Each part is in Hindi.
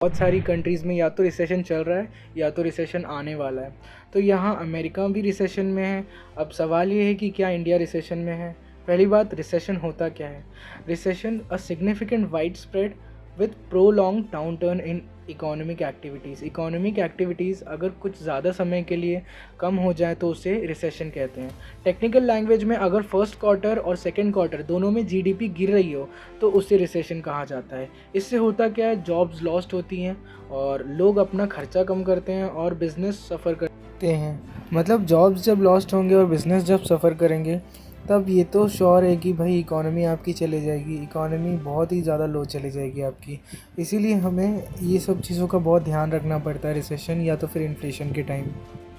बहुत सारी कंट्रीज़ में या तो रिसेशन चल रहा है या तो रिसेशन आने वाला है। तो यहाँ अमेरिका भी रिसेशन में है। अब सवाल ये है कि क्या इंडिया रिसेशन में है? पहली बात, रिसेशन होता क्या है? Recession a significant wide spread with prolong downturn in economic activities. Economic activities अगर कुछ ज़्यादा समय के लिए कम हो जाए तो उसे रिसेशन कहते हैं। टेक्निकल लैंग्वेज में अगर फर्स्ट क्वार्टर और सेकेंड क्वार्टर दोनों में जीडीपी गिर रही हो तो उसे रिसेशन कहा जाता है। इससे होता क्या है, जॉब्स लॉस्ट होती हैं और लोग अपना खर्चा कम करते हैं और बिज़नेस सफ़र करते हैं। मतलब जॉब्स जब लॉस्ट होंगे और बिज़नेस जब सफ़र करेंगे तब ये तो श्योर है कि भाई इकॉनमी आपकी चले जाएगी, इकॉनमी बहुत ही ज़्यादा लो चली जाएगी आपकी। इसीलिए हमें ये सब चीज़ों का बहुत ध्यान रखना पड़ता है रिसेशन या तो फिर इन्फ्लेशन के टाइम।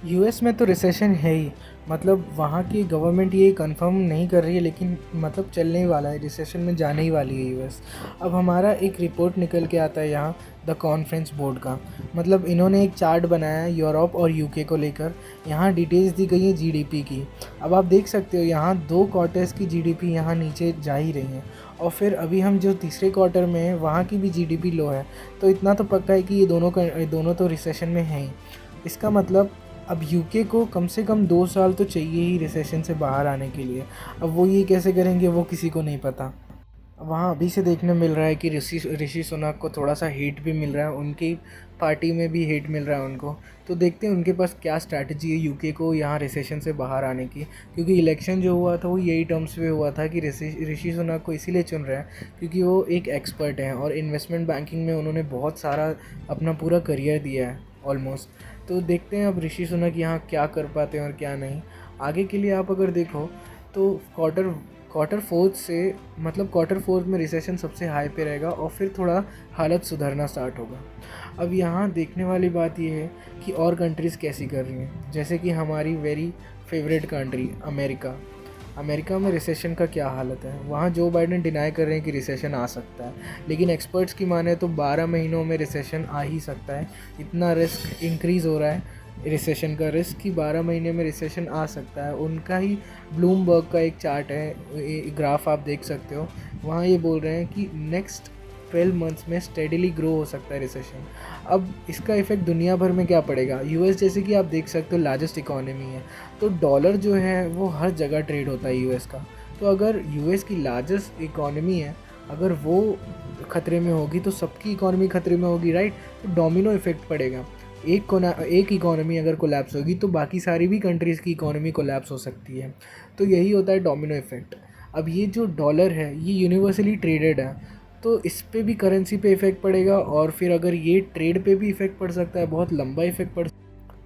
यूएस में तो रिसेशन है ही, मतलब वहाँ की गवर्नमेंट ये कंफर्म नहीं कर रही है, लेकिन मतलब चलने ही वाला है, रिसेशन में जाने ही वाली है यूएस। अब हमारा एक रिपोर्ट निकल के आता है यहाँ द कॉन्फ्रेंस बोर्ड का, मतलब इन्होंने एक चार्ट बनाया है यूरोप और यूके को लेकर। यहाँ डिटेल्स दी गई है जीडीपी की। अब आप देख सकते हो यहाँ 2 क्वार्टर्स की जीडीपी यहाँ नीचे जा ही रही है, और फिर अभी हम जो तीसरे क्वार्टर में हैं वहाँ की भी जीडीपी लो है। तो इतना तो पक्का है कि ये दोनों तो रिसेशन में हैं ही। इसका मतलब अब यूके को कम से कम 2 साल तो चाहिए ही रिसेशन से बाहर आने के लिए। अब वो ये कैसे करेंगे वो किसी को नहीं पता। वहाँ अभी से देखने मिल रहा है कि ऋषि सुनक को थोड़ा सा हेट भी मिल रहा है, उनकी पार्टी में भी हेट मिल रहा है उनको। तो देखते हैं उनके पास क्या स्ट्रैटेजी है यूके को यहाँ रिसेशन से बाहर आने की, क्योंकि इलेक्शन जो हुआ था वो यही टर्म्स पे हुआ था कि ऋषि सुनक को इसीलिए चुन रहे हैं क्योंकि वो एक एक्सपर्ट हैं और इन्वेस्टमेंट बैंकिंग में उन्होंने बहुत सारा अपना पूरा करियर दिया है ऑलमोस्ट। तो देखते हैं अब ऋषि सुनक यहाँ क्या कर पाते हैं और क्या नहीं। आगे के लिए आप अगर देखो तो क्वार्टर फोर्थ से, मतलब क्वार्टर फोर्थ में रिसेशन सबसे हाई पे रहेगा और फिर थोड़ा हालत सुधरना स्टार्ट होगा। अब यहाँ देखने वाली बात ये है कि और कंट्रीज़ कैसी कर रही हैं, जैसे कि हमारी very favourite country America. America में रिसेशन का क्या हालत है। वहाँ जो बाइडेन डिनाई कर रहे हैं कि रिसेशन आ सकता है, लेकिन एक्सपर्ट्स की माने तो 12 महीनों में रिसेशन आ ही सकता है। इतना रिस्क इंक्रीज़ हो रहा है रिसेशन का, रिस्क कि 12 महीने में रिसेशन आ सकता है। उनका ही ब्लूमबर्ग का एक चार्ट है, ग्राफ आप देख सकते हो, वहाँ ये बोल रहे हैं कि नेक्स्ट 12 मंथ्स में स्टेडिली ग्रो हो सकता है रिसेशन। अब इसका इफेक्ट दुनिया भर में क्या पड़ेगा। यूएस जैसे कि आप देख सकते हो लार्जेस्ट इकोनॉमी है, तो डॉलर जो है वो हर जगह ट्रेड होता है यूएस का। तो अगर यूएस की लार्जेस्ट इकोनॉमी है, अगर वो खतरे में होगी तो सबकी इकोनॉमी खतरे में होगी, राइट। तो डोमिनो इफेक्ट पड़ेगा। एक इकोनॉमी अगर कोलैप्स होगी तो बाकी सारी भी कंट्रीज़ की इकोनॉमी कोलैप्स हो सकती है। तो यही होता है डोमिनो इफेक्ट। अब ये जो डॉलर है ये यूनिवर्सली ट्रेडेड है, तो इस पे भी करेंसी पे इफ़ेक्ट पड़ेगा, और फिर अगर ये ट्रेड पे भी इफ़ेक्ट पड़ सकता है, बहुत लंबा इफ़ेक्ट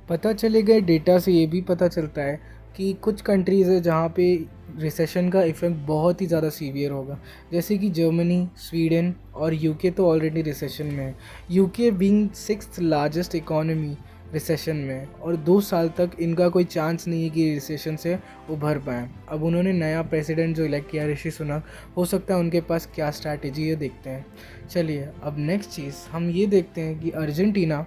पता चलेगा। डेटा से ये भी पता चलता है कि कुछ कंट्रीज़ है जहाँ पे रिसेशन का इफ़ेक्ट बहुत ही ज़्यादा सीवियर होगा, जैसे कि जर्मनी, स्वीडन और यूके तो ऑलरेडी रिसेशन में है। UK being 6th largest economy recession में है, और 2 साल तक इनका कोई चांस नहीं है कि रिसेशन से उभर पाएँ। अब उन्होंने नया प्रेसिडेंट जो इलेक्ट किया ऋषि सुनक, हो सकता है उनके पास क्या स्ट्रैटेजी है, देखते हैं। चलिए अब नेक्स्ट चीज़ हम ये देखते हैं कि अर्जेंटीना,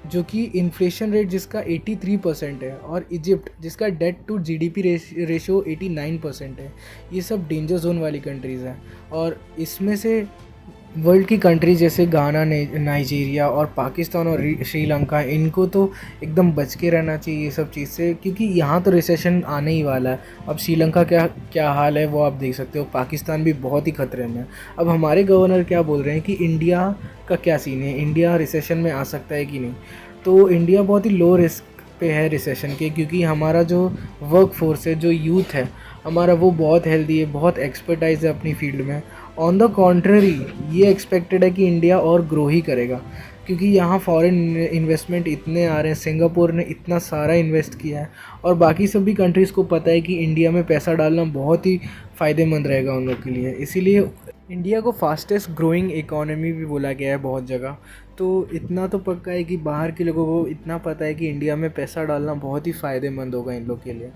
जो कि इन्फ्लेशन रेट जिसका 83% है, और इजिप्ट जिसका डेट टू जीडीपी रेशियो 89% है, ये सब डेंजर जोन वाली कंट्रीज़ हैं। और इसमें से वर्ल्ड की कंट्रीज जैसे गाना, नाइजीरिया और पाकिस्तान और श्रीलंका, इनको तो एकदम बच के रहना चाहिए ये सब चीज़ से, क्योंकि यहाँ तो रिसेशन आने ही वाला है। अब श्रीलंका क्या क्या हाल है वो आप देख सकते हो, पाकिस्तान भी बहुत ही खतरे में है। अब हमारे गवर्नर क्या बोल रहे हैं कि इंडिया का क्या सीन है, इंडिया रिसेशन में आ सकता है कि नहीं। तो इंडिया बहुत ही लो रिस्क पे है रिसेशन के, क्योंकि हमारा जो वर्क फोर्स है, जो यूथ है हमारा, वो बहुत हेल्दी है, बहुत एक्सपर्टाइज है अपनी फील्ड में। ऑन द कॉन्ट्ररी ये एक्सपेक्टेड है कि इंडिया और ग्रो ही करेगा, क्योंकि यहाँ फॉरेन इन्वेस्टमेंट इतने आ रहे हैं, सिंगापुर ने इतना सारा इन्वेस्ट किया है, और बाकी सभी कंट्रीज़ को पता है कि इंडिया में पैसा डालना बहुत ही फ़ायदेमंद रहेगा उन लोग के लिए। इसीलिए इंडिया को फास्टेस्ट ग्रोइंग इकोनॉमी भी बोला गया है बहुत जगह। तो इतना तो पक्का है कि बाहर के लोगों को इतना पता है कि इंडिया में पैसा डालना बहुत ही फ़ायदेमंद होगा इन लोग के लिए।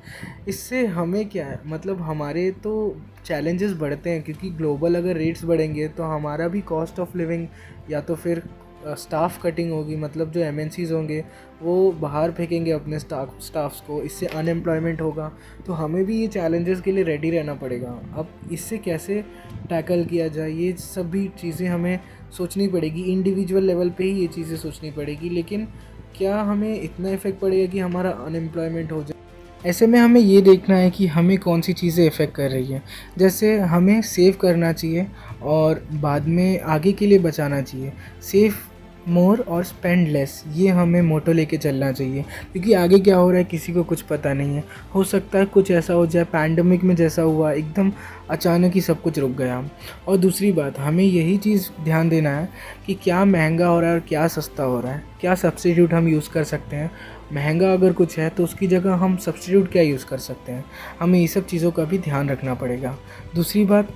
इससे हमें क्या है, मतलब हमारे तो चैलेंजेस बढ़ते हैं, क्योंकि ग्लोबल अगर रेट्स बढ़ेंगे तो हमारा भी कॉस्ट ऑफ लिविंग या तो फिर स्टाफ कटिंग होगी, मतलब जो एमएनसीज़ होंगे वो बाहर फेंकेंगे अपने स्टाफ्स को, इससे अनएम्प्लॉयमेंट होगा। तो हमें भी ये चैलेंजेस के लिए रेडी रहना पड़ेगा। अब इससे कैसे टैकल किया जाए, ये सभी चीज़ें हमें सोचनी पड़ेगी। इंडिविजुअल लेवल पे ही ये चीज़ें सोचनी पड़ेगी, लेकिन क्या हमें इतना इफ़ेक्ट पड़ेगा कि हमारा अनएम्प्लॉयमेंट हो जाए? ऐसे में हमें ये देखना है कि हमें कौन सी चीज़ें इफ़ेक्ट कर रही हैं। जैसे हमें सेव करना चाहिए और बाद में आगे के लिए बचाना चाहिए। सेव मोर और स्पेंड लेस, ये हमें मोटो लेके चलना चाहिए, क्योंकि आगे क्या हो रहा है किसी को कुछ पता नहीं है। हो सकता है कुछ ऐसा हो जाए पैंडेमिक में जैसा हुआ, एकदम अचानक ही सब कुछ रुक गया। और दूसरी बात, हमें यही चीज़ ध्यान देना है कि क्या महंगा हो रहा है और क्या सस्ता हो रहा है, क्या सब्स्टिट्यूट हम यूज़ कर सकते हैं। महंगा अगर कुछ है तो उसकी जगह हम सब्स्टिट्यूट क्या यूज़ कर सकते हैं, हमें ये सब चीज़ों का भी ध्यान रखना पड़ेगा। दूसरी बात,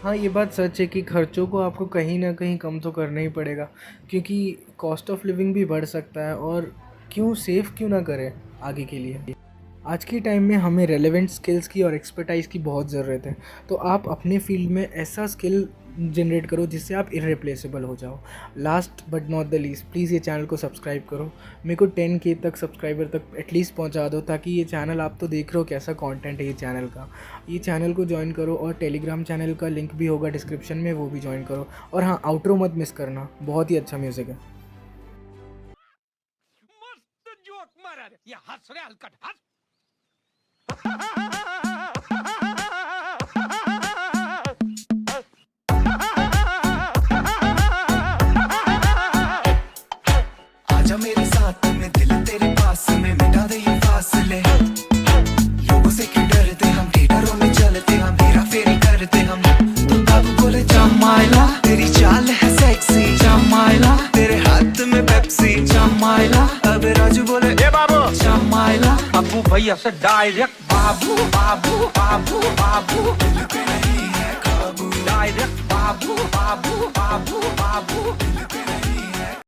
हाँ ये बात सच है कि खर्चों को आपको कहीं ना कहीं कम तो करना ही पड़ेगा, क्योंकि कॉस्ट ऑफ लिविंग भी बढ़ सकता है। और क्यों सेव क्यों ना करें आगे के लिए। आज के टाइम में हमें रेलेवेंट स्किल्स की और एक्सपर्टाइज़ की बहुत ज़रूरत है। तो आप अपने फील्ड में ऐसा स्किल जनरेट करो जिससे आप इररिप्लेसेबल हो जाओ। Last but not the least, please ये चैनल को सब्सक्राइब करो। मेरे को 10K तक सब्सक्राइबर तक एटलीस्ट पहुंचा दो, ताकि ये चैनल, आप तो देख रहे हो कैसा कंटेंट है ये चैनल का, ये चैनल को ज्वाइन करो। और टेलीग्राम चैनल का लिंक भी होगा डिस्क्रिप्शन में, वो भी ज्वाइन करो। और हाँ, आउटरो मत मिस करना, बहुत ही अच्छा म्यूज़िक है। मस्त जोक मारा रे, ये हंस रे हलकट हंस। आजा मेरे साथ में, दिल तेरे पास में, मिटा दे ये फासले। लोगों से क्यों डरते हम, थिएटरों में चलते हम, हेरा फेरी करते हम। तो बाबू बोले जमाइला, तेरी चाल है सेक्सी जमाइला, तेरे हाथ में पेप्सी जमाइला। अब राजू बोले ए बाबू जमाइला, अबू भैया से डायरेक्ट बाबू बाबू बाबू बाबू, दिल पे नहीं है काबू, डायरेक्ट बाबू बाबू बाबू बाबू। दिल पे नहीं